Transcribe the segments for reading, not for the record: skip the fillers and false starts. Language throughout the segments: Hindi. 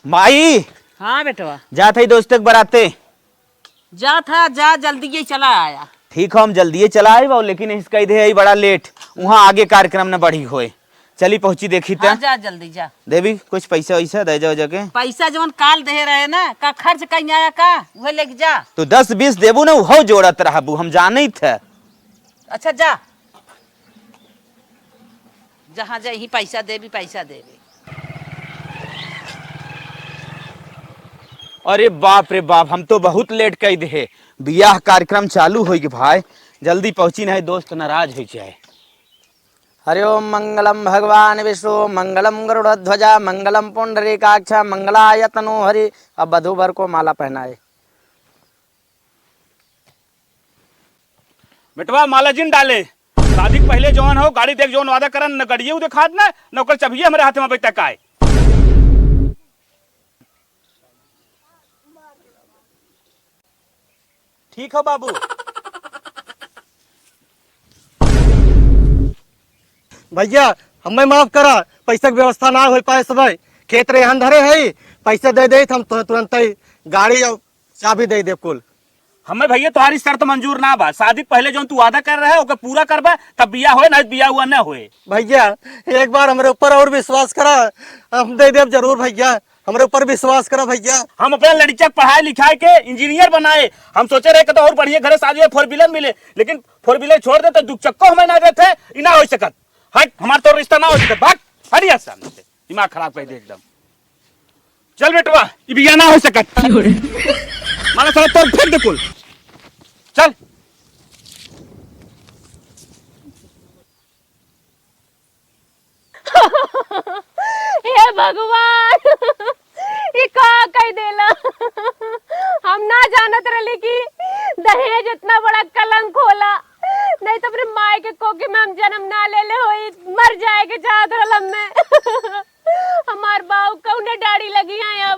माई हाँ बेटवा जा था दोस्त बराते। जा था, जा जल्दी ही चला आया। ठीक हो, हम जल्दी चला आए बाबू, लेकिन इसका इधर आई बड़ा लेट, वहाँ आगे कार्यक्रम न बढ़ी होए। चली पहुंची देखी हाँ, जा जल्दी जा। देवी कुछ पैसा वैसा दे जाओ जगह। पैसा जवन काल दे रहे ना का खर्च कहीं आया का वह लेके जा। तो 10-20 देबू ना, हो जोड़त रहबू, हम जाने थे। अच्छा जा, जहाँ जा ही पैसा देवी पैसा देवी। अरे बाप रे बाप, हम तो बहुत लेट कह दे। बियाह कार्यक्रम चालू हो गए भाई, जल्दी पहुंची नहीं दोस्त नाराज हो जाए। हरि ओम मंगलम भगवान विष्णु मंगलम गरुड़ध्वजा मंगलम पुंडरीकाक्ष मंगलाय तनु हरि। अब वधू वर को माला पहनाए। बेटवा माला जिन डाले, शादी के पहले जवान हो गाड़ी देख जवान वादा करन न गड़िए दिखात ना नौकर चबिए हमारे हाथ में बैठा काय। ठीक हो बाबू। भैया हमें माफ करा, पैसा के व्यवस्था ना हो पाए सब खेत रे यहाँ धरे है, पैसा दे दे हम तुरंत ही गाड़ी और चाबी दे दे कुल। हमें भैया तुम्हारी शर्त मंजूर ना बा, शादी के पहले जो तू वादा कर रहा है ओके पूरा करबा तब बिया होए, ना बिया हुआ ना होए। भैया एक बार हमारे ऊपर और विश्वास करा, हम दे दे जरूर भैया, हमारे ऊपर विश्वास करा भैया। हम अपने लड़का पढ़ाई लिखाई के इंजीनियर बनाए, हम सोचे रहे कि तो और बढ़िया घर शादी 4 व्हीलर मिले, लेकिन 4 व्हीलर छोड़ दे तो दुख चक्को हमें ना देते इना हो सकत। हट, हमारा तो रिश्ता ना हो सकत, भाग हरिया सामने से, दिमाग खराब कर दे एकदम। चल बेटवा, ये बिया ना हो सकत। माना साला तोर फेंक दे कुल, चल। हे भगवान, ये का कह देला। हम ना जानत रहे कि दहेज इतना बड़ा कलंक होला। नहीं तो अपने माई के कोखी में हम जन्म ना ले ले होई, मर जाए के चाहत रहल हमें। हमार बाऊ कौने डाड़ी लगी है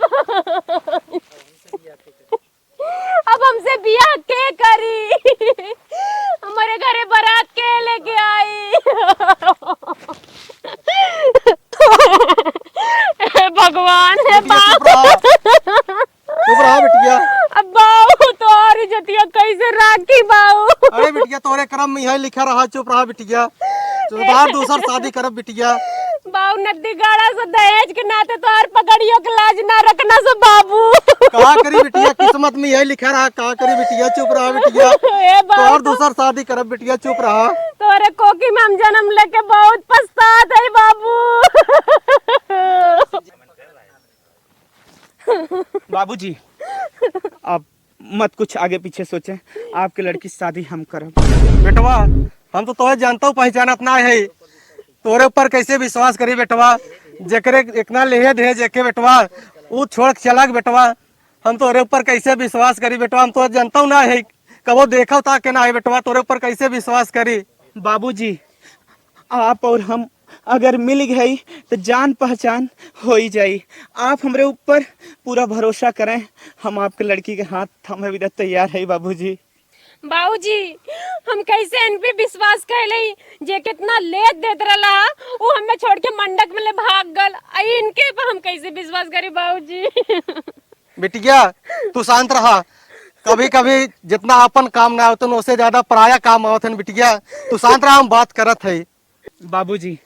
अब हमसे बियाह के करी। हमारे घरे बारात के लेके आई। हे भगवान, हे चुप रहा बिटिया। अब बाऊ तो और इज्जतिया कैसे राखी बाऊ। अरे बिटिया तोरे क्रम में यही लिखा रहा, चुप रहा बिटिया, बार दूसर शादी करब बिटिया। बाऊ नदी गाड़ा से दहेज के नाते तो और पकड़ियों के लाज ना रखना से बाबू। कहा करी बिटिया, किस्मत में यही लिखा रहा, कहा करी बिटिया, चुप रहा बिटिया। तो और दूसर शादी करब बिटिया, चुप रहा। तोरे कोकी में हम जन्म लेके बहुत पछतात है बाबू। बाबूजी आप मत कुछ आगे पीछे सोचें, आपके लड़की शादी हम करब। बेटवा हम तो तोहे जानता हूँ, पहचानत ना है, तोरे ऊपर कैसे विश्वास करी बेटवा। जेकरे इतना लेहद है जेके बेटवा वो छोड़ के चला बेटवा, हम तोरे ऊपर कैसे विश्वास करी बेटवा। हम तो जानता हूँ ना है, कबो देखा था के ना है बेटवा, तोरे ऊपर कैसे विश्वास करी। बाबूजी आप और हम अगर मिल गई तो जान पहचान हो ही जाई। आप हमारे ऊपर पूरा भरोसा करें, हम आपके लड़की के हाथ थामे भी तैयार है बाबूजी। बाबूजी हम कैसे इन पे विश्वास कर ली, जे कितना लेट देत रहा वो हमें छोड़ के मंडक में ले भाग गल। आई इनके पे हम कैसे विश्वास करी बाबूजी। बिटिया तू शांत रहा, कभी कभी जितना अपन काम ना होता उससे ज्यादा पराया काम आवत है बिटिया, तू शांत रहा, हम बात करत है। बाबूजी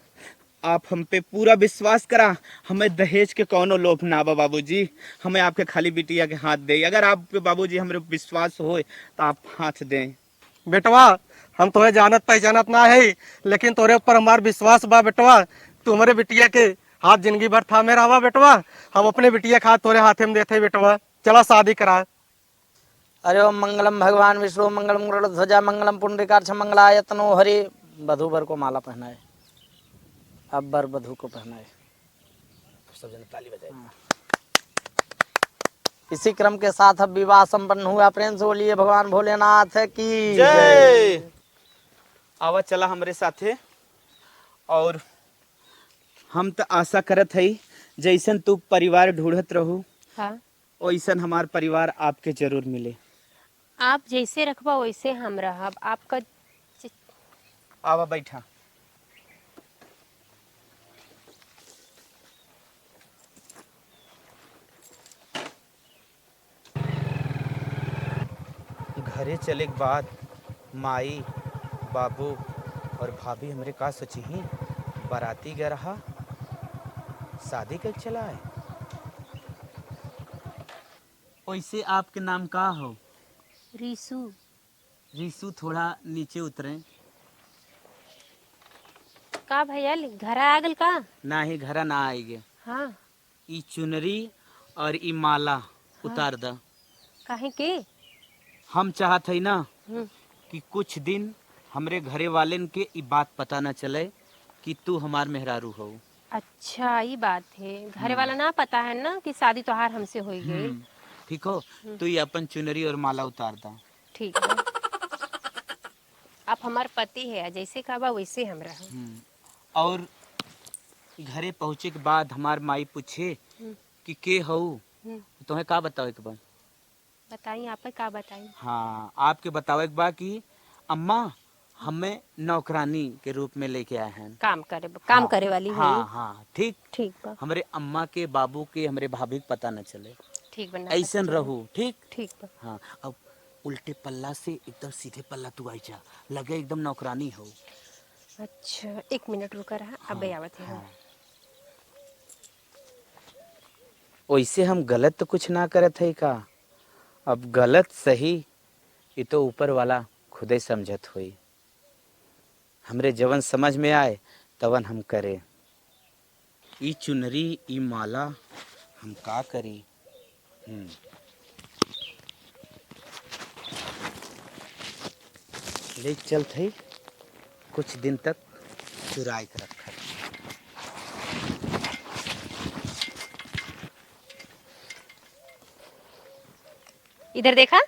आप हम पे पूरा विश्वास करा, हमें दहेज के कौनो लोभ ना बा बाबूजी, हमें आपके खाली बिटिया के हाथ दे। अगर आप पे बाबूजी हमारे विश्वास हो तो आप हाथ दें। बेटवा हम तोहे जानत पहचानत ना है, लेकिन तोरे ऊपर हमार विश्वास बा बेटवा। तू हमारे बिटिया के हाथ जिंदगी भर थामे रहा बेटवा, हम अपने बिटिया के हाथ तोरे हाथे में देते बेटवा, चला शादी करा। हरि ओम मंगलम भगवान विष्णु मंगलम गरुड़ध्वजा मंगलम पुंडरीकाक्ष मंगलाय तनु हरि। वधू वर को माला पहनाए। अब वर वधू को पहनाए। सब जने ताली बजाए। इसी क्रम के साथ अब विवाह संपन्न हुआ। प्रेम से बोलिए भगवान भोलेनाथ की जय। आवा चला हमारे साथे, और हम तो आशा करत है जैसन तू परिवार ढूंढत रहू, हाँ वैसन हमार परिवार आपके जरूर मिले। आप जैसे रखबा वैसे हम रहब। आपका आवा बैठा। घरे चले के बाद माई बाबू और भाभी हमरे का सोची ही बाराती गया रहा शादी कर चला है। वैसे आपके नाम का हो? रीसू। रिसु, थोड़ा नीचे उतरे। का भैया घर आ गल का? ना ही घरा ना आएगे। हाँ। ई चुनरी और ई माला उतार दा। काहे के? हम चाहत है ना हम्म। कि कुछ दिन हमरे घरे वालेन के ई बात पता न चले कि तू हमार मेहरारू हो। अच्छा ये बात है, घरे वाला ना पता है ना कि शादी तोहार हमसे हो गई। ठीक हो, तू ये अपन चुनरी और माला उतार दा। ठीक है। आप हमार पति है, जैसे कहा वैसे हमरा है। और घरे पहुँचे के बाद हमार माई पूछे कि के हो, तुम्हें का बतावे के बा? बताइए आप का बताइए। हाँ, आपके बतावे के बा कि अम्मा हमें नौकरानी के रूप में लेके आए हैं। काम करे वाली हाँ है। हाँ ठीक। ठीक बा। हमरे अम्मा के बाबू के हमरे भाभी के पता न चले। ठीक बना। ऐसन रहू। ठीक। ठीक बा। हाँ, अब उल्टे पल्ला से एकदम सीधे पल्ला तू आई जा, लगे एकदम नौकरानी हो। अच्छा 1 मिनट रुका रहा, अब आवत है। वैसे हम गलत तो कुछ ना करत है का, अब गलत सही ये तो ऊपर वाला खुदे समझत हुई। हमरे जवन समझ में आए तवन हम करे। ई चुनरी ई माला हम का करी। ले चल थई कुछ दिन तक चुराए के रखा। इधर देखा,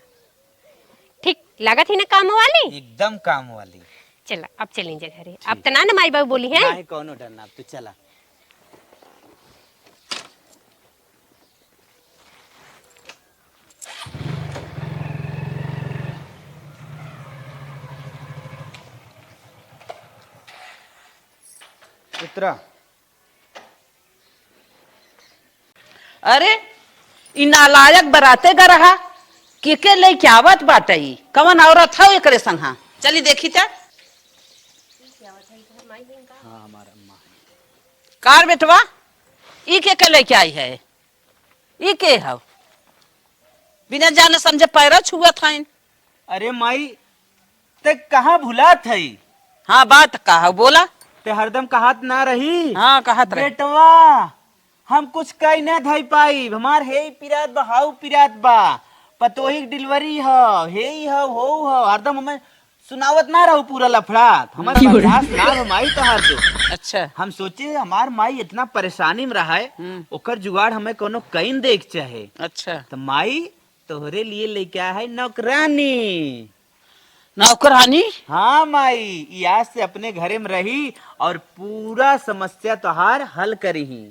ठीक लागत ही ना काम वाली। एकदम काम वाली। चला अब चलेंगे घरे। अब तना ना माई बाबू बोली है। नहीं कौनो डरना, तू चला। उतरा। अरे इ नालायक बराते गा रहा के लेके आवत बाटे। ई कवन औरत हो एकरे संगा? चली देखी त। हाँ हमारा अम्मा है। कार बेटवा ई के लेके आई है? ई के हो? बिना जाने समझे पैरा छुआ था। अरे माई ते कहाँ भुला थई? हाँ बात कहा बोला। ते हरदम कहत ना रही। हाँ कहत रहे। बेटवा हम कुछ कही ना धई पाई, हमार हे पिरात बा हाउ पिरात बा, पतोही डिलीवरी हो हे हो हरदम हमें सुनावत ना रहो पूरा लफड़ा। हमार बर्दाश्त ना हो माई तोहार दे। अच्छा हम सोचे हमार माई इतना परेशानी में रहा है, ओकर जुगाड़ हमें कोनो कहीं देख चाहे। अच्छा तो माई तोहरे लिए लेके आया है नौकरानी। नौकरानी? हाँ माई, ई आज से अपने घरे में रही और पूरा समस्या तोहार हल करी ही।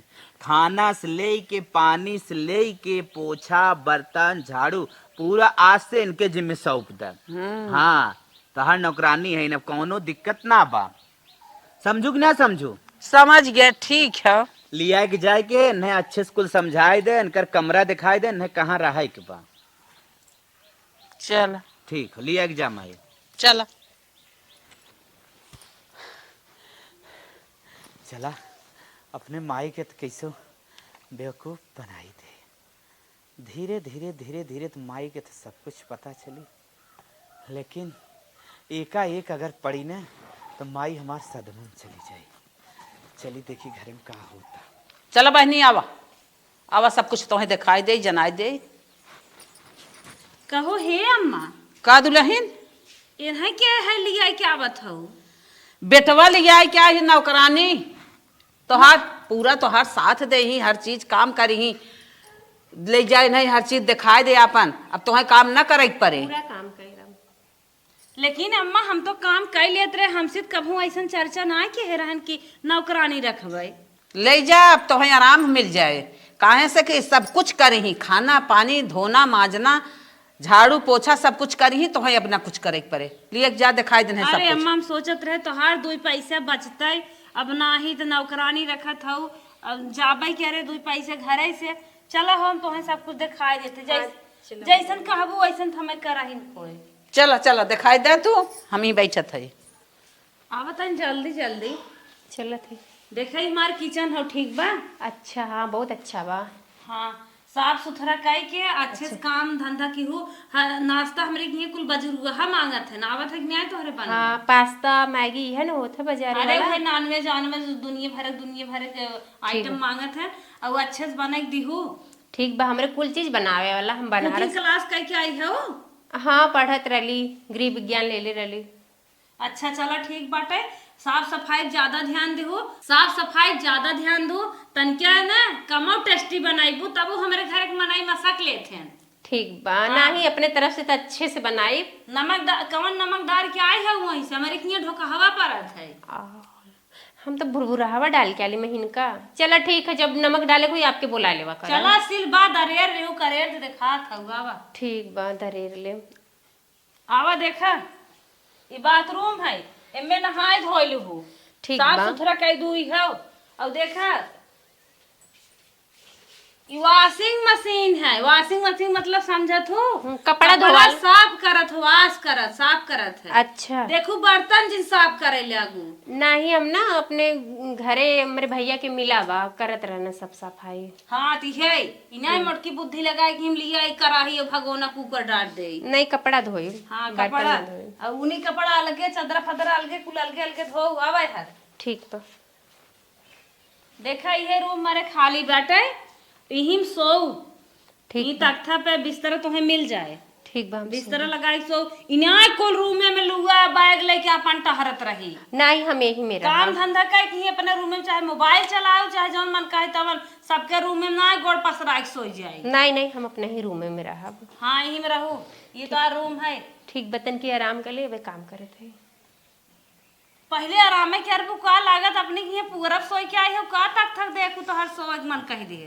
खाना से ले के पानी से ले के पोछा बर्तन झाड़ू पूरा आज से इनके जिम्मे सौंप द। हाँ तोहार नौकरानी है, न कोनो दिक्कत ना बा। समझू कि ना समझू? समझ गया, ठीक है। लिया के जाए के न अच्छे स्कूल समझाए दे, इनकर कमरा दिखाई दे, न कहाँ रहा के बा। चल ठीक लिया के जा माई। चला चला अपने माई के तो कैसो बेवकूफ बनाई दे। धीरे धीरे धीरे धीरे तो माई के तो सब कुछ पता चली, लेकिन एकाएक अगर पड़ी ना तो माई हमार सदमे में चली जाए। चली देखी घर में कहा होता। चलो बहनी आवा आवा, सब कुछ तुम्हें दिखाई दे जनाई दे। कहो हे अम्मा, का दुल्हन इन्हें क्या है लिया क्या बताओ? बेटवा ले आए क्या है नौकरानी? तोहार पूरा तोहार साथ दे ही, हर चीज काम करी ही, ले जाए नहीं हर चीज दिखाई दे अपन। अब तुम्हें काम न करे पड़े। पूरा काम कर रहा। लेकिन अम्मा हम तो काम कर लेते रहे, हमसे कभू ऐसा चर्चा ना के रहन की नौकरानी रखबे। ले जा, अब तुम्हें आराम मिल जाए। काहे से कि सब कुछ करे ही, खाना पानी धोना माजना झाड़ू पोछा सब कुछ करी ही, तुम्हें अपना कुछ करे पड़े। लिए जा दिखाई देने सब अरे कुछ। अम्मा हम सोचत रहे तोहार 2 पैसा बचते, अब ना ही तो नौकरानी रखत हूँ, अब जाबे के अरे 2 पैसे घरे से। चलो हम तुम्हें सब कुछ दिखाई देते, जैसन कहबू वैसन हमें करा ही पड़े। चलो चलो दिखाई दे तू, हम ही बैठत है। आवत है जल्दी जल्दी। चलो ठीक। देखा ही हमार किचन हो ठीक बा। अच्छा हाँ बहुत अच्छा बा। हाँ साफ सुथरा कई के अच्छे से काम धंधा की हो। हाँ, नाश्ता हमरे के कुल बजुर्ग हम मांगत है ना आवत है कि नहीं तोहरे बन। हाँ पास्ता मैगी है ना होता बाजारे अरे वाला। भाई नॉनवेज दुनिया भर के आइटम मांगत है और वो अच्छे से बना के दिहू। ठीक बा हमरे कुल चीज बनावे वाला हम कुकिंग बनारस। क्लास कई के आई हो। हाँ पढ़त रही, गृह विज्ञान ले ले रही। अच्छा चला ठीक बाटे। साफ सफाई ज्यादा ध्यान दो, साफ सफाई ज्यादा ध्यान दो। तन क्या है ना कमो टेस्टी बनाईबू तब हमारे घर के मनाई मसक लेते हैं। ठीक बा ना ही अपने तरफ से तो अच्छे से बनाई। कवन नमकदार के आई है वहीं से हमारे किया ढोका हवा परत है। हम तो भुरभुरावा डाल के आली महीन का। चला ठीक है जब नमक डाले कोई आपके बुला लेवा कर। चला सिल बा दरेर रेहू करेर देखा था आवा। ठीक बा दरेर ले आवा देखा ये बाथरूम है एमे नहाए धोइल हो। ठीक साफ बा। सुथरा कई दुई है और देखा ये वॉशिंग मशीन है। वॉशिंग मशीन मतलब समझत हो कपड़ा धोवाल। साफ करत हो, वाश करत साफ करत है। अच्छा देखो बर्तन जिन साफ करे लागू। नहीं हम ना अपने घरे मेरे भैया के मिला बा करत रहना सब सफाई। हाँ ती है इना मोटकी बुद्धि लगाए कि हम लिया एक कढ़ाई और भगोना कुकर डाल दे। नहीं कपड़ा धोई। हाँ बर्तन कपड़ा ना धोई। और उन्हीं कपड़ा अलगे चादर फदर अलगे कुल अलगे अलगे धो आवे है। ठीक बा। देखा ये रूम मारे खाली बाटे यही सो। ठीक ई तख्ता पे बिस्तर तुम्हें मिल जाए। ठीक बा हम बिस्तर लगाई सो इना कुल रूम में लुआ बैग लेके अपन टहरत रही। नहीं हम यही में रहा। काम धंधा कर कि अपने रूम में चाहे मोबाइल चलाओ चाहे जौन मन कहे तवन सबके रूम में ना गोड़ पसरा के सो जाए। नहीं नहीं हम अपने ही रूम में रहा। हाँ यही में रहो ये तो रूम है। ठीक बतन की आराम कर ले वे काम करे थे। पहले आराम के अरबू का लागत अपने की पूरब सोई के आई हो का तक थक देखू तो हर सो मन कह दे।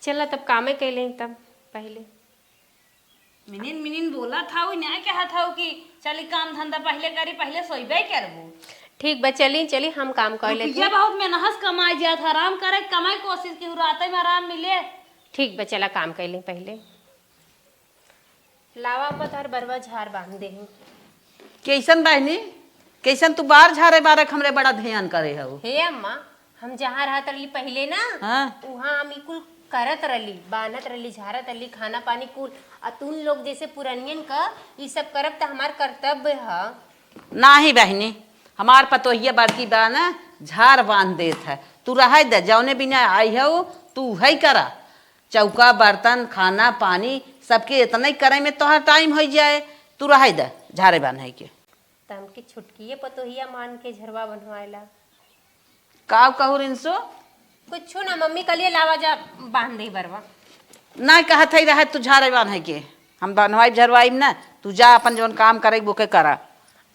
चला तब कामे कर ले तब पहले मिनिन मिनिन बोला था वो न्याय कहा था कि चली काम धंधा पहले करी पहले सोईबे करबू। ठीक बा चली चली हम काम कर लेते ये बहुत मेहनत कमाई जा था आराम करे कमाई कोशिश की रात में आराम मिले। ठीक बा चला काम कर ले पहले। लावा मत हर बरवा झाड़ बांध दे। कैसन बहनी कैसन तू बाहर झारे बारे हमरे बड़ा ध्यान करे हो। हे अम्मा हम जहाँ रहत रही पहले ना हाँ वहाँ हम कुल करत रही बानत रही झारत रही खाना पानी कुल। तुम लोग जैसे पुरानियन का ये सब करब तो हमार कर्तव्य है। ना ही बहनी हमार पतोहिया बड़की बा ना झाड़ बांध देत है। तू रह दे जौने बिना आई हो तू है करा चौका बर्तन खाना पानी सबके इतना ही करे में तोहर टाइम हो जाए। तू रह दे झाड़े बांधे के। तो हमके छुटकिए पतोहिया मान के झरवा बनवाएला का कहू रिंसो कुछ ना मम्मी कलिए लावा जा बांध दे बरवा। ना कहत ही रहे तू झाड़े बांधे के हम बनवाई झरवाई ना। तू जा अपन जौन काम करे वो के करा।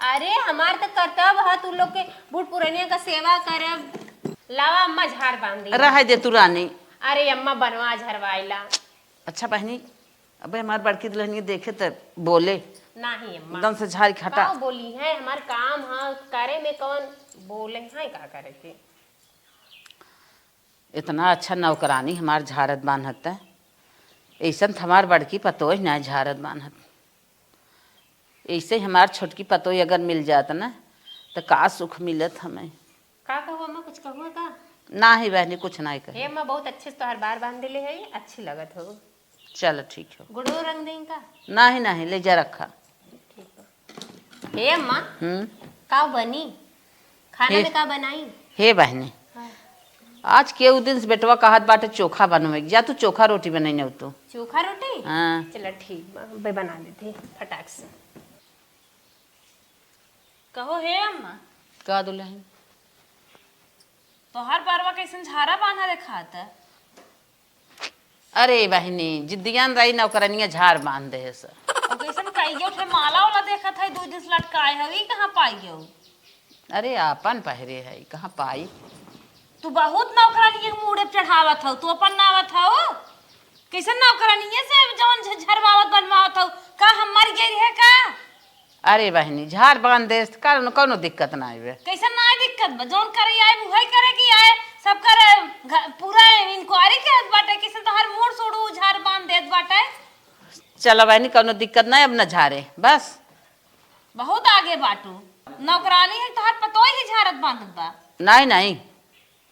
अरे हमार तो कर्तव्य है तू लोग के बूढ़ पुरानिया का सेवा करब। लावा अम्मा झाड़ बांध दे। रह दे तू रानी। अरे अम्मा बनवा झरवाइला। अच्छा बहनी अबे हमार बड़की दुल्हनिया देखे तो बोले नहीं अम्मा एकदम से झाड़ी खटा। का बोली है हमार काम है करे में कौन बोले है का करे के। इतना अच्छा नौकरानी हमार झारत बांधत है ऐसा हमार बड़की पतोह ना झारत बांधत। ऐसे हमार छोटकी पतोह अगर मिल जात ना तो का सुख मिलत हमें। का कहू अम्मा कुछ कहू का। ना ही बहनी कुछ नहीं कहे। हे अम्मा बहुत अच्छे से तोहर बार बांध दिले है अच्छी लगत हो। चलो ठीक है। गुड़ो रंग दें का। नहीं ले जा रखा। हे अम्मा का बनी खाना में का बनाई। हे बहनी आज केहू दिन से बेटवा कहत बाटे चोखा बनवे जा तू चोखा रोटी बनई तू। चोखा रोटी हाँ चलो ठीक बा बना देते फटाक से। कहो हे अम्मा का दुल्हन तोहर परवा कैसन झारा बांधा दिखात है। अरे बहनी जिद्दियान रही नौकरनिया झाड़ बांध दे सर। और कैसन कईयो ठे माला वाला देखत है 2 दिन से लटकाए है कहां पाइयो। अरे आपन पहरे है कहाँ पाई। तू बहुत नौकरानी के मुड़े चढ़ावत हो तू अपन नावत हो कैसन नौकरानी से जवन झरवावत बनवावत हो का हम मर गई है का। अरे बहनी झाड़ बांध दे कोनो दिक्कत ना आवे। कैसन ना दिक्कत बा जौन करे आए वही करे की आए सब करे पूरा इंक्वायरी के बाटे कैसन तोहर मोड़ सोड़ू झाड़ बांध देत बाटे। चलो बहनी कोनो दिक्कत नहीं अब न झारे बस बहुत आगे बाटू नौकरानी है तोहर पतोई ही झारत बांधत बा। नहीं नहीं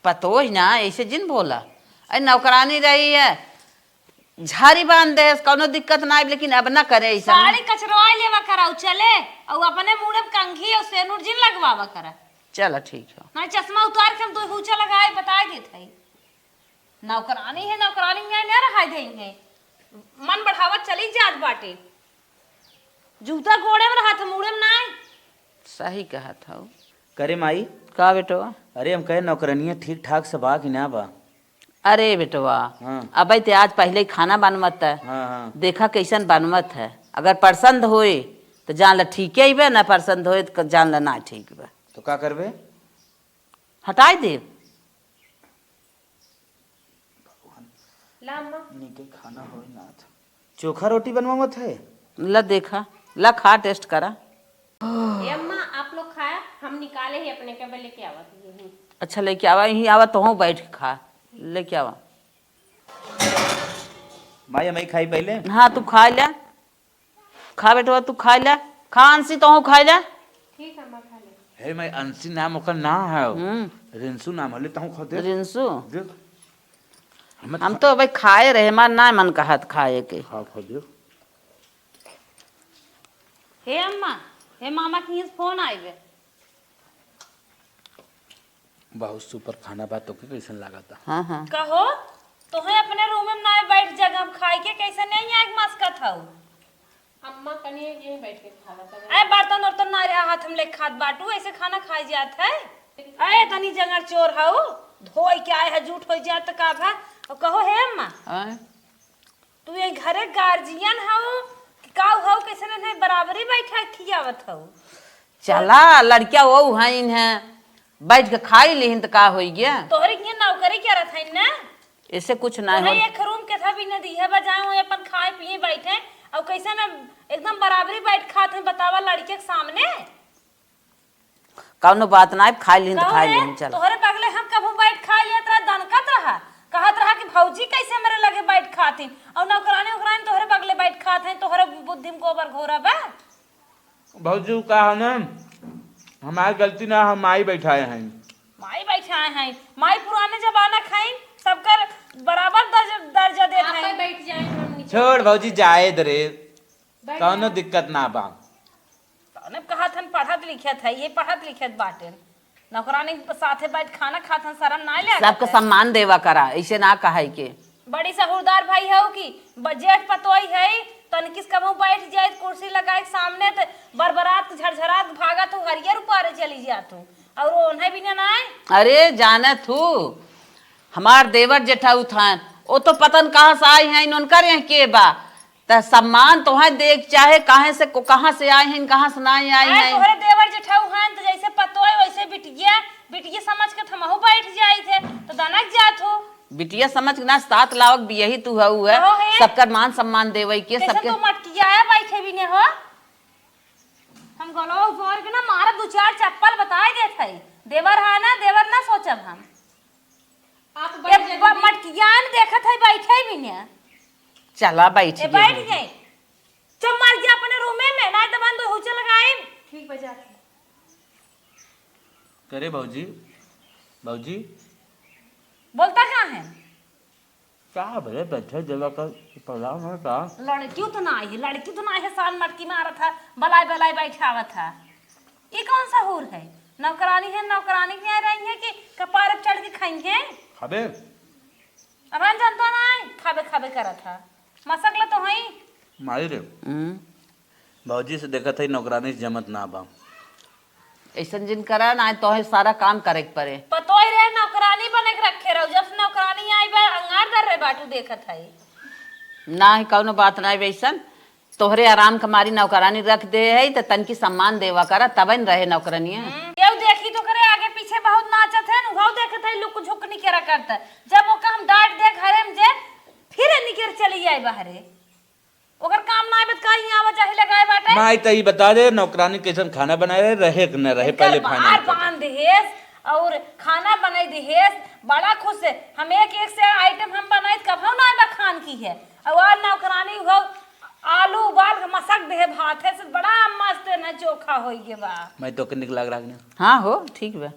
पतो ही ना ऐसे जिन बोला। अरे नौकरानी रही है झाड़ी बांध दे कोनो दिक्कत ना आए, लेकिन अब ना करे ऐसा। साड़ी कचरवा लेवा कराऊ चले और अपने मुंह में कंघी और सेनुर जिन लगवावा करा। चलो ठीक है। ना चश्मा उतार के हम तो हुचा लगाए बता देत है। नौकरानी है नौकरानी में ना रहा देंगे मन बढ़ावत चली जात बाटे। जूता गोड़े में रहा था मुड़े में ना। सही कहा था। करे माई। का बेटवा? अरे हम कहे नौकरनिया ठीक ठाक से बा कि ना बा? अरे बेटवा हाँ। अब ते आज पहले ही खाना बनवत है। हाँ हाँ। देखा कैसन बनवत है, अगर पसंद होए तो जान ला ठीक ही बे, ना पसंद होए तो जान ला ना ठीक बे। तो का करबे? हटाई दे। नीके खाना होई ना था। चोखा रोटी बनवावत है। ला देखा, ला खा टेस्ट करा। ए अम्मा आप लोग खाया, हम निकाले ही अपने के लेके आवत यहीं। अच्छा लेके आवा, यहीं आवा तो हूँ बैठ के खा, लेके आवा। माई हमें खाई पहले। हाँ तू खा ले, खा बेटवा तू खा ले, खा अंशी तो हूँ खा ले। ठीक है अम्मा खा ले। हे मैं अंशी नाम ओकर ना है। रिंसू नाम हले तहु खा दे। रिंसू देख हम तो भाई खाए रहे, हमार ना मन कहत खाए के। खा खा दे। हे अम्मा हे मामा की फोन आइबे। बहुत सुपर खाना बा। तो के कैसन लगा था? हाँ हाँ कहो तोहे अपने रूम में ना बैठ जगह हम खाई के कैसे नहीं आग मस्का था। अम्मा कनी यहीं बैठ के खावा था। ए बर्तन उर्तन ना रहा हाथ हम ले खात बाटू ऐसे खाना खाई जात है। ए तनी जंगल चोर हाउ धोई के आए है झूठ हो जात का भा। और कहो हे अम्मा आय? तू ये घरे गार्जियन हाउ का हाउ कैसे नहीं बराबरी बैठा खियावत हाउ। चला लड़किया वो हैं है बैठ के खाई लेहिन तो का हो गया। तोहरे के नौकरी क्या रहा है ना। ऐसे कुछ ना हो। एक रूम के था भी नदी है बजाए अपन खाए पिए बैठे और कैसे ना एकदम बराबरी बैठ खाते हैं बतावा लड़के के सामने। कौनो बात ना, खा लेहिन तो कहो खा रे, लेहिन। चल तोहरे बगले हम कभू बैठ खा लिया तेरा दनकत रहा कहत रहा कि भौजी कैसे मेरे लगे बैठ खाती और नौकरानी उकरानी तोहरे बगले बैठ खाते हैं। तोहरे बुद्धि में गोबर घोरा बा। भौजी का है ना हमारी गलती ना, हम माई बैठाए हैं। माई बैठाए हैं माई पुराने जमाना खाई सबका बराबर दर्जा देते आप हैं। बैठ जाए हम नीचे। छोड़ भौजी जाए दरे, कौनो दिक्कत ना बा। ने कहा था पढ़त लिखत है ये पढ़त लिखत बाटे नौकरानी साथे बैठ खाना खात हन शर्म ना ले। सबके सम्मान देवा करा, ऐसे ना कहे के। बड़ी सहूरदार भाई है कि बजेट पतोई है तनकिस कबू बैठ जाए कुर्सी लगाए सामने तो बरबरात झरझरात भागा तो हरियर ऊपर चली जातू और उन्हें भी ना आए। अरे जाने थू हमार देवर जेठाऊ था वो तो पतन कहाँ से आए हैं उनकर यहाँ के बा त सम्मान तो है देख चाहे कहाँ से आए हैं कहाँ से ना आए हैं। तोहरे देवर जेठाऊ हैं तो जैसे पतोई वैसे बिटिया बिटिया समझ के थमहू बैठ जाए थे तो दनक जात हो। बिटिया समझ ना सात लावक भी यही तू है कहो है। सबका मान सम्मान देवे के कैसे सबके। तो मटकिया है बैठे भी ने हो हम गलो जोर के ना मारा दो चार चप्पल बताए देत है देवर है ना देवर ना सोचब हम। आप बैठ जाइए। मटकियान देखत है बैठे भी ने चला बैठ ए बैठ गए चल मार गया अपने रूम में ना तो बंद हो चल लगाए। ठीक बजा के। करे भौजी भौजी बोलता कहाँ है क्या भले बैठे जगह का पढ़ाओ ना का। लड़कियों तो ना आई है लड़की तो ना है साल मटकी मारा था बलाई बलाई बैठावा था। ये कौन सा हूर है नौकरानी है नौकरानी नहीं आ रही है कि कपार पे चढ़ के खाएंगे। खाबे अब हम जानता ना है खाबे खाबे करा था मसकला तो है मारी रे। भौजी से देखा था नौकरानी से जमत ना बा। ऐसा जिन करा ना तो है सारा काम करे के पड़े। पतो ही रहे नौकरानी बने के रखे रहो जब से नौकरानी आई बा अंगार दर रहे बाटू देखत है ना है कौनो बात ना वैसन तोहरे आराम कमारी नौकरानी रख दे है तो तन की सम्मान देवा करा तब न रहे नौकरानिया। ये देखी तो करे आगे पीछे बहुत नाचत है वो देखत है लुक झुक नहीं करा करता जब वो काम डांट दे घरे में जे फिर निकल चली जाए बाहरे ओकर काम ना आबत काहे आवा चाहे लगाए बाटे। माई तई बता दे नौकरानी कैसन खाना बनाए रहे कि न रहे पहले बाहर बांध देहेस और खाना बनाई देहेस बड़ा खुश है हम एक से आइटम हम बनाई कब ना आबा खान की है और नौकरानी हो आलू उबाल के मसक दे भात है से बड़ा मस्त न चोखा होई के बा। मैं तो के निकला रखने हाँ हो ठीक बा।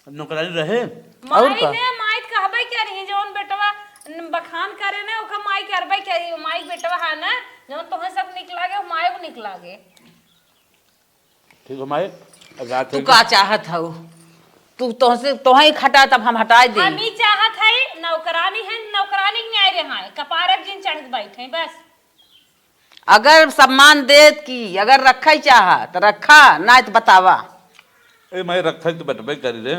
नौकरानी रहे और माई का? ने माई कहबे क्या रही जौन बेटवा बखान करे ना ओका माई करबे क्या रही माई बेटवा है ना जौन तोहे सब निक लागे माई को निक लागे। ठीक है माई रात तू का चाहत हो? तू तोहे खटा तब हम हटाए दे। हम ही चाहत है नौकरानी है नौकरानी के न्याय रहा है कपारक जिन चढ़ बैठे बस। अगर सम्मान देत की अगर रखा ही चाह तो रखा ना तो बतावा। ए मैं रखा तो बटबे कर दे।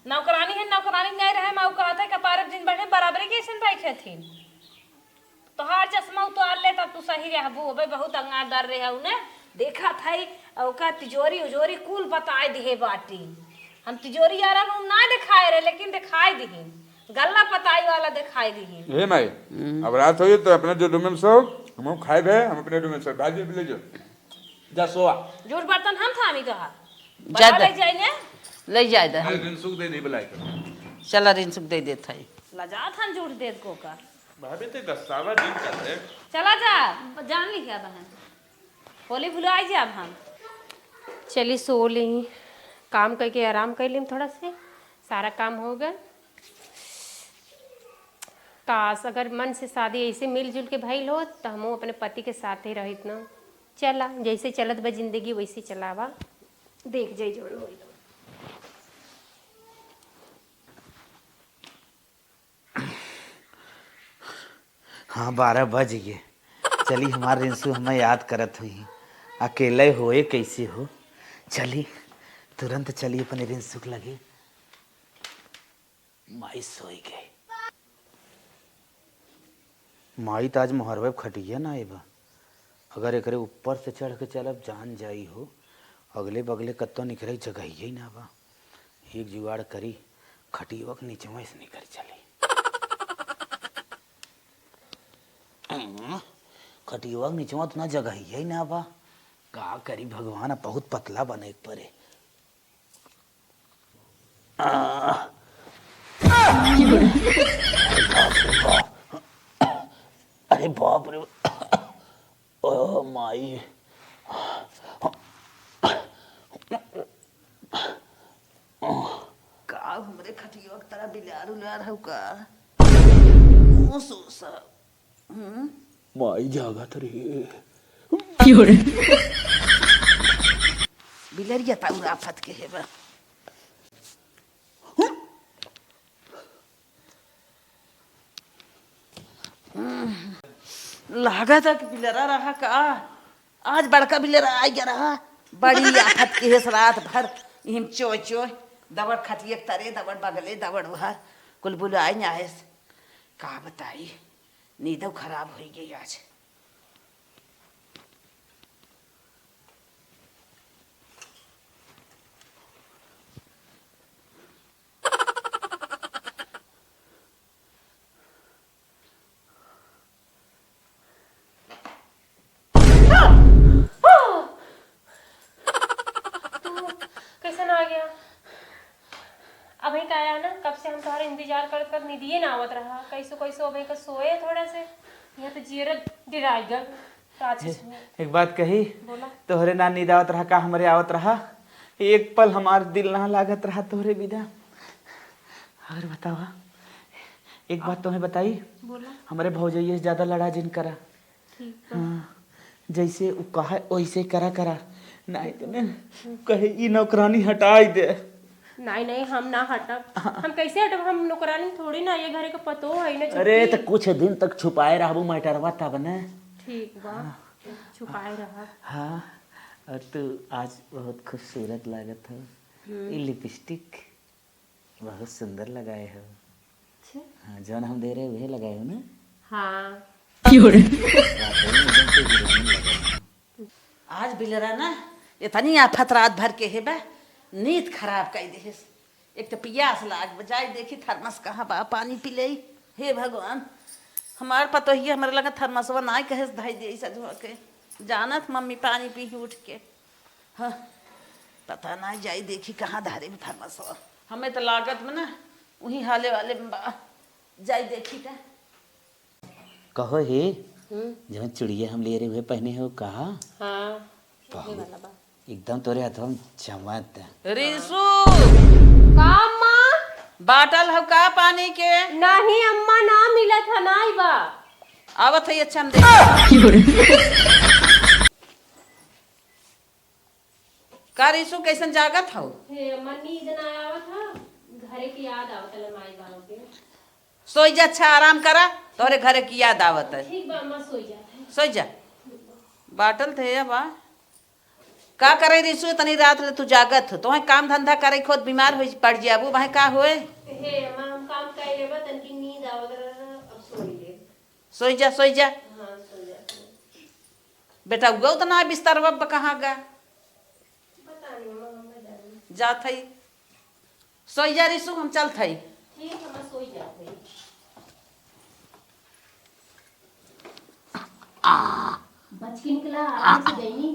नौकरानी है नौकरानी के न्याय रहा मैं कहत है कपारक जिन बैठे बराबरी के ऐसे बैठे थे। तोहार चश्मा उतार ले तब तू सही रहबू अबे बहुत अंगादार रहे उन्हें देखा था ओका तिजोरी उजोरी कुल बताए दिहे बाटी। हम तिजोरी यार हम ना दिखाए रहे लेकिन दिखाई दिही गल्ला पताई वाला दिखाई दिही। ए माई अब रात हुई तो अपने जो रूम में सो हम खाए गए हम अपने रूम में सो भाजी ले जो जा सोआ। जूठ बर्तन हम थामी कहा जा बड़ा दे। ले जाइने ले जाए दे। दिन सुख दे नहीं बुलाई कर चला रिंसुक दे देत है। लजा था जूठ देत को का भाभी ते गस्सावा दिन कर रहे। चला जा जान ली क्या बहन होली भुलाई जा अब हम। चली सो ली काम करके आराम कर ली थोड़ा से सारा काम हो गया। काश अगर मन से शादी ऐसे मिलजुल के भइल हो तो हम अपने पति के साथ ही रहित न। चला जैसे चलत बा जिंदगी वैसे चलावा देख जाई जोड़ होई। हाँ 12 बज गए। चली हमार रिंसू हमें याद करत हुई अकेले होए कैसे हो। चली तुरंत चली अपने रिंसू के लगे। माई सोई गई। माई तो आज मोहरवे खटिया ना आएबा। अगर एकरे ऊपर से चढ़ के चलब जान जाई हो अगले बगले कत्तो निकले जगह ही ना बा। एक जुगाड़ करी खटिया के नीचे से निकल चली। खटिया के नीचे तो ना जगह ही ना बा। का करी भगवान अब बहुत पतला बने परे। अरे बाप रे ओ माई का हमरे खटिया के तरह बिलार उलार हो का सोसा माई जागत रे। बिलरिया ताउरा फत के हेबा। लागत है कि बिलरा रहा का आज बड़का बिलरा आ गया रहा। बड़ी आफत की है रात भर हिम चोय चोय दबड़ खटिए तरे दबड़ बगले दबड़ उहर कुल बुलाए आए का बताई नींद खराब हो गई आज। कैसे ना आ गया अभी का आया ना कब से हम तुम्हारा इंतजार कर कर निदिए ना आवत रहा कैसो कैसो अभी का सोए थोड़ा से यहाँ तो जीरा डिराई गल एक बात कही बोला तोहरे ना नींद आवत रहा का हमरे आवत रहा। एक पल हमार दिल ना लागत रहा तोहरे बिना। और बतावा एक बात तुम्हें बताई बोला हमारे भौजैया से ज्यादा लड़ा जिन करा। ठीक हाँ जैसे वो कहा वैसे करा करा नहीं तो ना कहे ई नौकरानी हटाई दे। नहीं नहीं हम ना हटब हम कैसे हटब हम नौकरानी थोड़ी ना ये घरे का पतो है ना अरे छुट्टी। तो कुछ दिन तक छुपाए रहबू मैटरवा तब ना। ठीक बा छुपाए रहा। हाँ और तू आज बहुत खूबसूरत लागत हो। ये लिपस्टिक बहुत सुंदर लगाए हो। अच्छा हाँ जौन हम दे रहे वही लगाए हो ना। हाँ आज बिलरा ना इतनी आफत रात भर के हेबा नींद खराब कर दे। एक तो पियास लाग बजाय देखी थर्मस कहाँ बा पानी पी ले। हे भगवान हमार पतो ही हमारे लगा थर्मसवा ना कहे धाई दे सजवा के जानत मम्मी पानी पी ही उठ के। हाँ पता ना जाई देखी कहाँ धारे में थर्मसवा हमें तो लागत में ना वही हाले वाले में बा जाई देखी का कहो हे जब चुड़िया हम ले रहे हुए पहने हो कहा हाँ एकदम तोरे हाथों में चमक रिसु का अम्मा बाटल हो का पानी के नहीं अम्मा ना मिला था ना ही बा आवत है अच्छा हम देख का रिसु कैसन जागत हो हे अम्मा नींद ना आवत था घरे की याद आवत है माई बाबू के सोई जा अच्छा आराम करा तोरे घरे की याद आवत है ठीक बा अम्मा सो जाते सोई जा बाटल थे या बा का करे रिसु तनी रात ले तू जागत हो तोहे काम धंधा करे खुद बीमार हो पड़ जाबू भाई का होए हे अम्मा हम काम कर लेबा तनकी नींद आवत रहा अब सो ले सोई जा हाँ सो जाते बेटा गौ तो ना बिस्तर बब कहाँ गा पता नहीं अम्मा हम जाने जात है सोई जा रिसु हम चलत है ठीक अम्मा सो जाते बच के निकला आराम से गई नहीं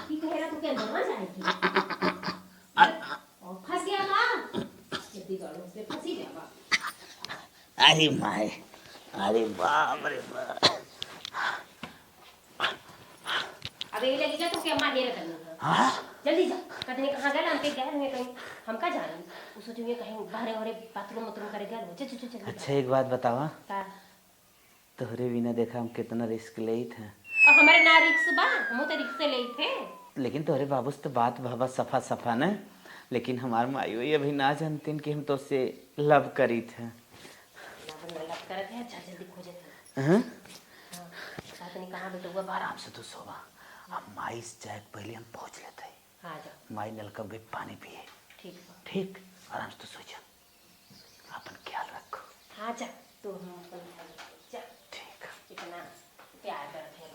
की कह रहा तू क्या दवा जाएगी और फंस गया का जल्दी गाड़ो से फंसी गया अरे माए अरे बाप रे बाप अबे ये लगी जा तो क्या मार दे रहा करना जल्दी जा कहीं कहां गए हम पे गए हैं कहीं हम का जाने वो सोचेंगे कहीं बाहर और बाथरूम बाथरूम करे गए चल चल चल अच्छा एक बात बतावा का तोहरे बिना देखा हम कितना रिस्क ले थे और हमारे ना रिक्स बा हम तो रिक्स से ले थे लेकिन तोहरे बाबू से तो बात भावा सफा सफा न लेकिन हमार माई हुई अभी ना जानती कि हम तो से लव करी थे लग कर थे अच्छा जल्दी खोजे थे हाँ साथ नहीं कहां बैठूंगा बाहर आराम से तू सोवा अब माई से जाए पहले हम पहुंच लेते हैं आ जाओ माई नलका गई पानी पिए ठीक बा ठीक आराम से तू सो जा अपन ख्याल रखो हाँ जा तो हम अपन जा ठीक इतना प्यार करते हैं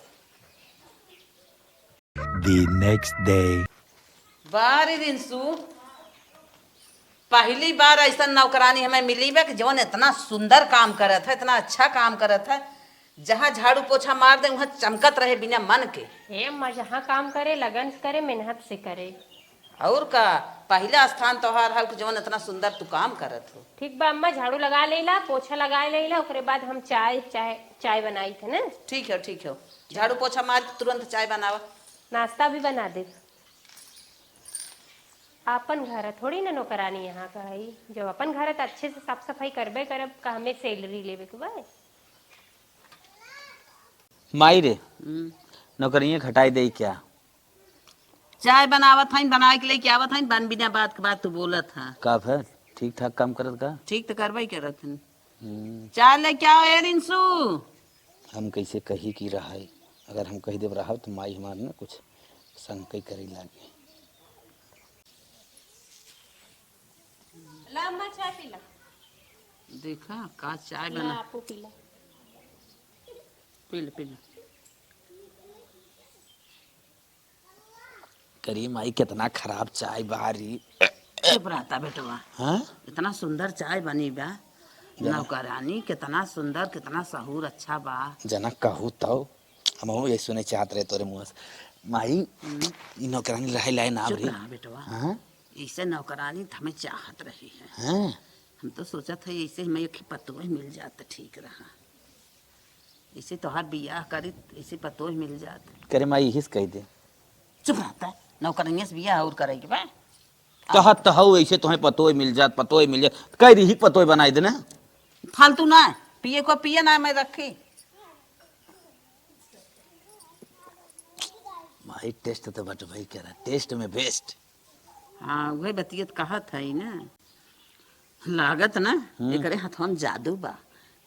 The next day. बारी रिंसु पहली बार ऐसा नौकरानी हमें मिली बा कि जौन इतना सुंदर काम करत है इतना अच्छा काम करत है जहाँ झाड़ू पोछा मार दे वहाँ चमकत रहे बिना मन के हे अम्मा जहाँ काम करे लगन से करे मेहनत से करे और का पहला स्थान तोहार है कि जौन इतना सुंदर तू काम करत हो ठीक बा अम्मा झाड़ू लगा लेला पोछा लगा लेला ओकरे बाद हम चाय चाय चाय बनाई थे ना ठीक है झाड़ू पोछा मार के तुरंत चाय बनावा नाश्ता भी बना दे अपन घर है थोड़ी ना नौकरानी यहाँ का है जब अपन घर है तो अच्छे से साफ सफाई करबे करब का हमें सैलरी लेवे के बा माई रे नौकरियाँ घटाई दे क्या चाय बनावत हईन बनाए के लेके आवत हईन बन बिना बात के बात तू बोलत है का फिर ठीक ठाक काम करत का ठीक तो करबे करत हन चाय लेके आओ ए रिंसु हम कैसे कही की रहा है अगर हम कही देव रहा तो माई हमारे ना कुछ संकई करे लागे ला अम्मा चाय पी ला देखा का चाय ला बना आपको पी ला पी ले करिए माई कितना खराब चाय बारी चुप रहता बेटवा हाँ इतना सुंदर चाय बनी बा नौकरानी कितना सुंदर कितना सहूर अच्छा बा जना कहू तो हम ये सुने चाहत रहे तोरे मुँह से माई ई नौकरानी रहे लाए ना चुप रही रहा बेटवा हाँ ऐसे नौकरानी तो हमें चाहत रही है हाँ हम तो सोचा था ऐसे हमें एक पतोह मिल जाता ठीक रहा ऐसे तोहार बियाह करी ऐसे पतोह मिल जाता करे माई यही से कह दे चुप रहता नौकरानिया से बियाह और करेगी बा कहत तो हऊ ऐसे तुम्हें पतोय मिल जात कह रही पतोय बनाई देना फालतू ना पिए को पिए ना मैं रखी माई टेस्ट तो बट भाई कह रहा टेस्ट में बेस्ट हाँ वही बतियत कहत है ना लागत ना एकरे हाथों जादू बा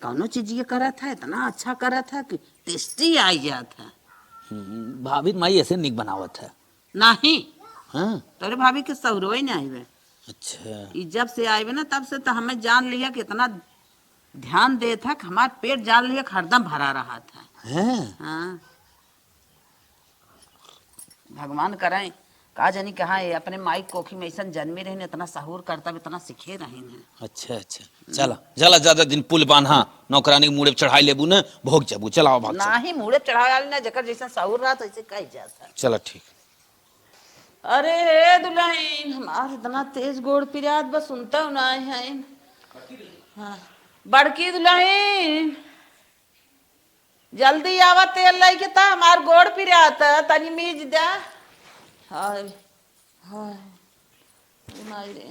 कौनो चीज ये करत है इतना अच्छा करत है कि टेस्टी आई जात है भाभी माई ऐसे निक बनावत है नहीं हाँ तोरे भाभी के सौरो ही नहीं आवे अच्छा ई जब से आवे ना तब से तो हमें जान लिया कि इतना ध्यान दे था कि हमारा पेट जान लिया कि हरदम भरा रहा था हैं हाँ भगवान करें का जानी कहा है अपने माई कोखी में ऐसा जन्मे रहे इतना सहूर करता इतना सीखे रहे अच्छा अच्छा चला चला ज्यादा दिन पुल बांधा नौकरानी के मुड़े चढ़ाई लेबू ना भोग जाबू चलाओ भाग ना ही मुड़े चढ़ावे ना जकर जैसा सहूर रहा तो ऐसे कह जाता चला ठीक अरे दुल्हन हमार इतना तेज गोड़ पिरात बस सुनता हूँ ना है हाँ बड़की दुल्हन जल्दी आवा तेल लेके ता हमार गोड़ पिराता तनी मीज दे। हाय हाय माई रे।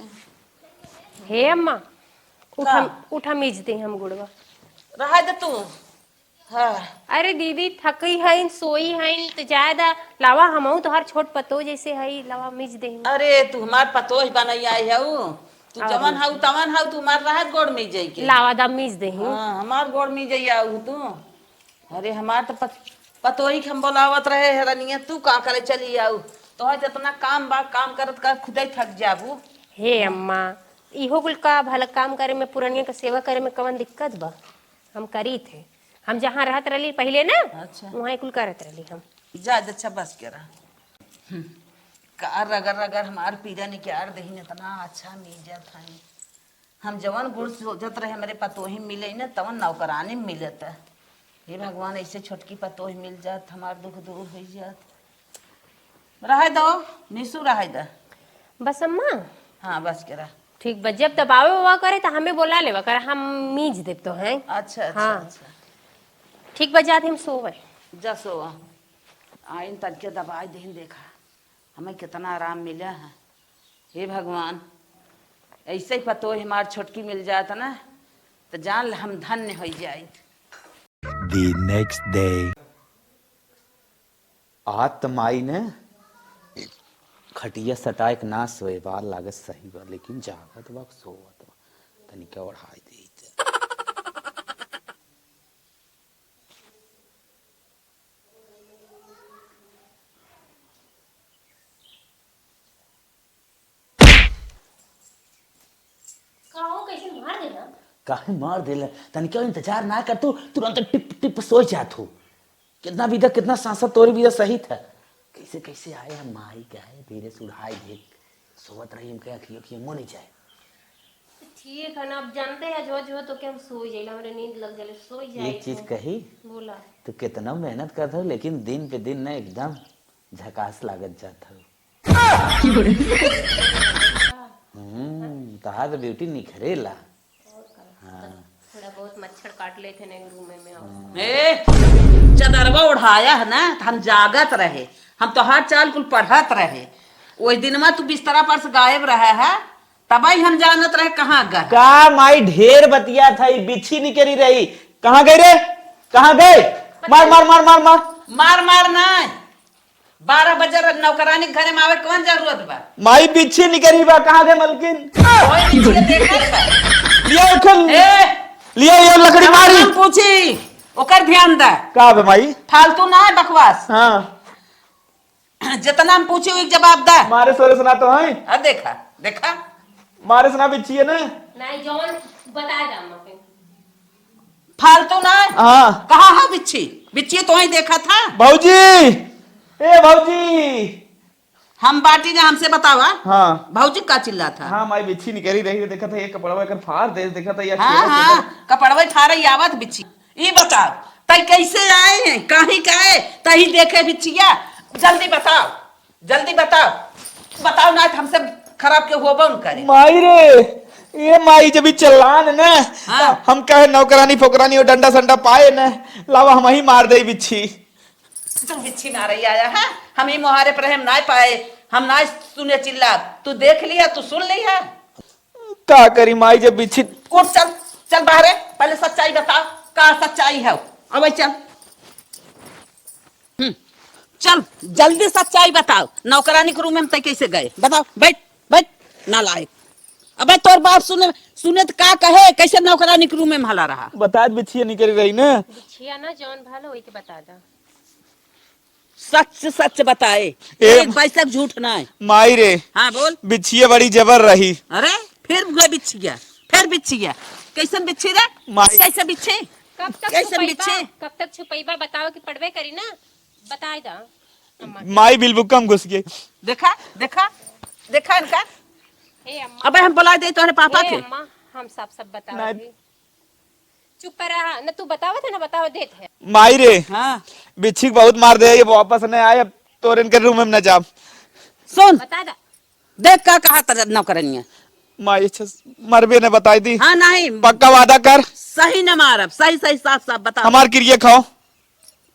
हे अम्मा उठा उठा मीज दे हम गुड़वा। रहा दे तू। हाँ अरे दीदी थकी है सोई है तो ज्यादा लावा हमहू तोहर छोट पतो जैसे है लावा मीज दे। अरे तू हमार पतोह बनई आई है तू जवन हाउ तवन हाउ तू हमार रहा गोड़ में जाई के लावा दा मीज दे। हाँ हमार गोड़ में जाई आऊ तू। अरे हमार तो पतोही के हम बोलावत रहे हरनिया तू का करे चली आऊ तो जितना काम बा काम करत कर खुदे थक जाबू। हे अम्मा इहो कुल का भला काम करे में पुरनिया का सेवा करे में कवन दिक्कत बा। हम करी थे हम जहाँ रहत रही पहले ना अच्छा वहाँ कुल करत रही हम। जा अच्छा बस के रहा कार रगर रगर हमार पीरा निकाल दही इतना अच्छा मिल था। हम जवन गुड़ सोचत रहे हमारे पतोही मिले न तवन नौकरानी मिलत। हे भगवान ऐसे छोटकी पतोही मिल जात हमार दुख दूर हो जात। रह दो निशु रह दो बस अम्मा। हाँ बस के रहा। ठीक बा जब दबावे वबा करे तो हमें बोला लेवा कर हम मीज दे तो हैं। अच्छा अच्छा हाँ। अच्छा ठीक बा जाते हम सोवे। जा सो आइन तक के दवाई दही देखा हमें कितना आराम मिला है। हे भगवान ऐसे ही पतो हमार छोटकी मिल जाता ना तो जान हम धन्य हो जाए। The next day. आज तो माई ने खटिया सटाए के ना सोए बार लागत सही बा लेकिन जागत बा सोवत बा तनिका ओढ़ाई दे। काहे मार देला तनिका इंतजार ना कर तू तुरंत टिप टिप सो जात हो। कितना विदा कितना सांसद तोरी विदा सही था कैसे कैसे आए हम माई कहे धीरे सुढ़ाई देख सोवत रही हम कहे अखियो कि मो नहीं जाए। ठीक है ना अब जानते हैं जो जो तो क्या हम सो जाइला हमरे नींद लग जाले सो जाए। एक चीज कही बोला तो कितना मेहनत करत हो लेकिन दिन पे दिन ना एकदम झकास लागत जात हो। तहार ब्यूटी निखरेला। थोड़ा बहुत मच्छर काट लेते ना रूम में। ए चदरवा उड़ाया है ना तो हम जागत रहे हम तो हर चाल कुल पढ़त रहे। वही दिन में तू बिस्तरा पर से गायब रहा है तब ही हम जानत रहे कहाँ गए। का माई ढेर बतिया था बिच्छी निकली रही कहाँ गए रे कहाँ गए मार मार मार मार मार मार मार ना 12 बजे नौकरानी के घरे में आवे कौन जरूरत बा। माई बिच्छी निकली बा कहाँ गए मलकिन कोई नहीं देखत बा। लिया उठल ए लिया ये लकड़ी मारी हम पूछी ओकर ध्यान दे का बे माई फालतू ना है बकवास। हाँ जितना हम पूछी वही जवाब दे। मारे सोरे सुना तो है अब देखा देखा मारे सुना बिच्छी है ना नहीं जॉन बता दा अम्मा के फालतू ना है। हाँ कहाँ है बिच्छी बिच्छी तो ही देखा था। भाऊजी ए भाऊजी हम बाटी ने हमसे बतावा हाँ भाऊजी का चिल्ला था। हाँ माई बिच्छी निकली रही देखा था ये कपड़ा कर फाड़ दे देखा था ये हाँ हाँ कपड़वा फाड़ आवत बिच्छी। ये बताओ तई कैसे आए हैं कहीं का है तही देखे बिच्छिया जल्दी बताओ जल्दी बताओ बताओ ना हमसे खराब के होबा उन करे। माई रे ये माई जब चलान ना हाँ। हम कहे नौकरानी फोकरानी और डंडा संडा पाए ना लावा हम ही मार दे बिच्छी। तुम बिच्छी मारे आया है हम ही मुहारे पर हम ना पाए हम ना सुने चिल्ला तू देख लिया तू सुन लिया का करी माई जब बिच्छी कूट चल चल बाहर पहले सच्चाई बताओ का सच्चाई है अब चल चल जल्दी सच्चाई बताओ नौकरानी के रूम में हम तय कैसे गए बताओ बैठ बैठ ना लायक अबे तोर बाप सुने सुने तो का कहे कैसे नौकरानी के रूम में हला रहा बता बिच्छी निकल रही ना बिछिया ना जॉन भालो होई के बता दा सच सच बताए एक पैसा झूठ ना है। माई रे हाँ बोल बिच्छी बड़ी जबर रही। अरे फिर गए बिच्छी गया फिर बिच्छी गया कैसन बिच्छी रे कैसे बिच्छी कब तक कैसे छुपैबा बिच्छी कब तक छुपैबा बताओ कि पढ़वे करी ना बताई दा अम्मा माई बिलबुकम घुस गई। देखा देखा देखा इनका। हे अम्मा अबे हम बुला दे तोहरे पापा हे के अम्मा हम सब बता नहीं। रहे चुप रहा न तू बतावत है ना बताओ देत है। माई रे हाँ बिच्छी को बहुत मार दे ये वापस नहीं आए अब तो इनके रूम में न जा। सुन बता दा देख का कहा था नौकरानिया माई अच्छा मरबे ने बताई दी। हाँ नहीं पक्का वादा कर। सही न मारब, सही सही साफ साफ बता। हमार क्रिया खाओ।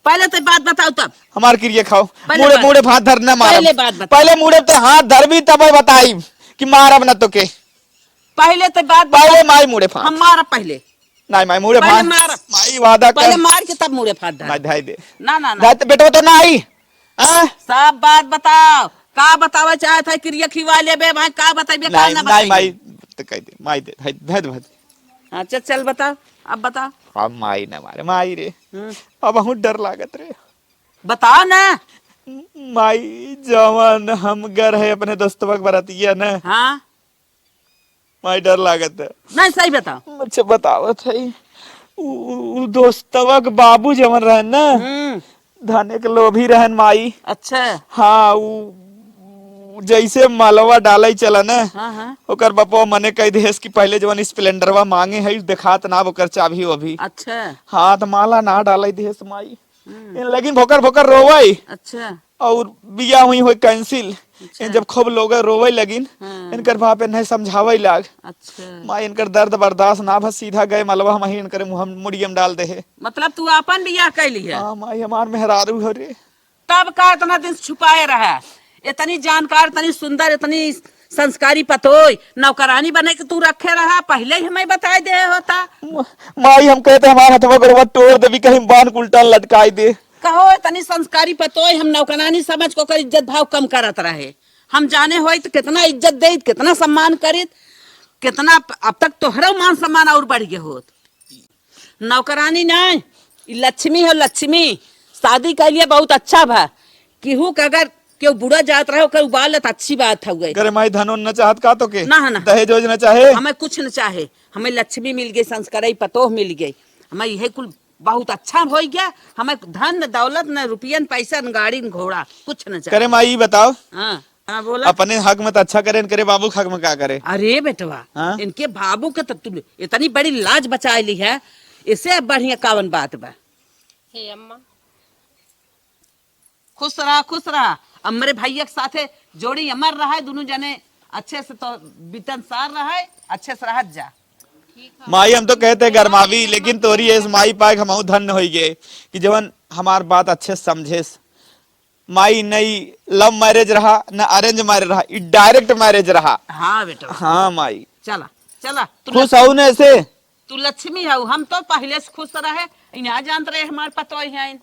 पहले तो बात बताओ तब। हमार क्रिया खाओ। पहले मुड़े बात- मुड़े भात धरना मारब। पहले बात बता। पहले मुड़े तो हाथ धर भी तब बताई कि मारब न तो के। पहले तो बात पहले माई मुड़े फात। हम मारब पहले। नहीं माई मुड़े पहले फात। मारब। माई वादा कर। पहले मार के तब मुड़े फाट नहीं धर। धाई दे। ना ना ना धाई तो बेटवा तो ना आई। हाँ? सब बात बताओ। का बतावे चाहे था क्रिया खिवा लेबे भाई, का बताइबे का नहीं ना नहीं बताइबे। माई तो कह दे माई दे धाई धाई दे। अच्छा चल बताओ, अब बताओ। अब माई न मारे माई रे। अब बहुत डर लागत रे। बताओ ना। माई जवान हम घर है अपने दोस्तवा के बरातिया न। हाँ माई डर लागत है। नहीं सही बताओ। अच्छा बतावत है। उ दोस्तवा के बाबू जवन रहन न धने के लोभी रहन माई। अच्छा हाँ उ जैसे मालवा डाले चला न हाँ हाँ ओकर बपवा मने कह देस कि पहले जवन स्प्लेंडरवा मांगे है देखात ना ओकर चाबी अभी। अच्छा हाँ तो माला ना डाले देस माई। लेकिन भोकर भोकर रोवई अच्छा और बिया हुई हो कैंसिल। जब खूब लोग रोवे लगिन इनकर बाप नहीं समझावे लाग। अच्छा माँ इनकर दर्द बर्दाश्त ना भस सीधा गए मलबा मही इनकर मुँह मुड़ियम डाल दे है। मतलब तू अपन बियाह कैली है हाँ माई हमार मेहरारू हो रे। तब का इतना दिन छुपाए रहा। इतनी जानकार, इतनी सुंदर, इतनी संस्कारी पतोई नौकरानी बने के तू रखे रहा, पहले ही हमें बताए दे होता। माई हम कहते हमारा हथवा गोड़वा तोड़ दे भी कहीं बान उल्टा लटकाई दे। कहो इतनी संस्कारी पतोई हम नौकरानी समझ को कर इज्जत भाव कम करत रहे। हम जाने हो तो कितना इज्जत दे, कितना सम्मान करित, कितना अब तक तोहरा मान सम्मान और बढ़ गया होत। नौकरानी नहीं, ई लक्ष्मी है लक्ष्मी। शादी के लिए बहुत अच्छा भा। केहू के अगर केहू बुढ़ा जात रहे ओकर उबाल तो अच्छी बात हो गई। करे माई धनो न चाहत का तो के ना ना दहेज वोज न चाहे। हमें कुछ न चाहे, हमें लक्ष्मी मिल गई, संस्कारी पतोह मिल गई, हमें यह कुल बहुत अच्छा हो गया। हमें धन न दौलत न रुपयन पैसा न गाड़ी न घोड़ा कुछ न चाहिए। करे माई बताओ हाँ हाँ बोला। अपने हक में तो अच्छा करे करे बाबू के हक में क्या करे। अरे बेटवा हाँ? इनके बाबू के तो तू इतनी बड़ी लाज बचा ली है, इससे अब बढ़िया कावन बात बा। हे अम्मा खुश रहा खुश रहा। अमरे भैया के साथे जोड़ी अमर रहा, दोनों जने अच्छे से तो बीतन सार रहा, अच्छे से रहत जा। माई हम तो कहते गरमावी लेकिन तोरी ऐस माई पाए हम धन्य हो गए कि जवन हमार बात अच्छे से समझेस। माई नहीं लव मैरिज रहा न अरेंज मैरिज रहा, डायरेक्ट मैरिज रहा। हाँ बेटा हाँ माई चला चला। खुश हो न ऐसे। तू लक्ष्मी है, हम तो पहले से खुश रहे। इन्हें जानते रहे हमारे पतो हैं।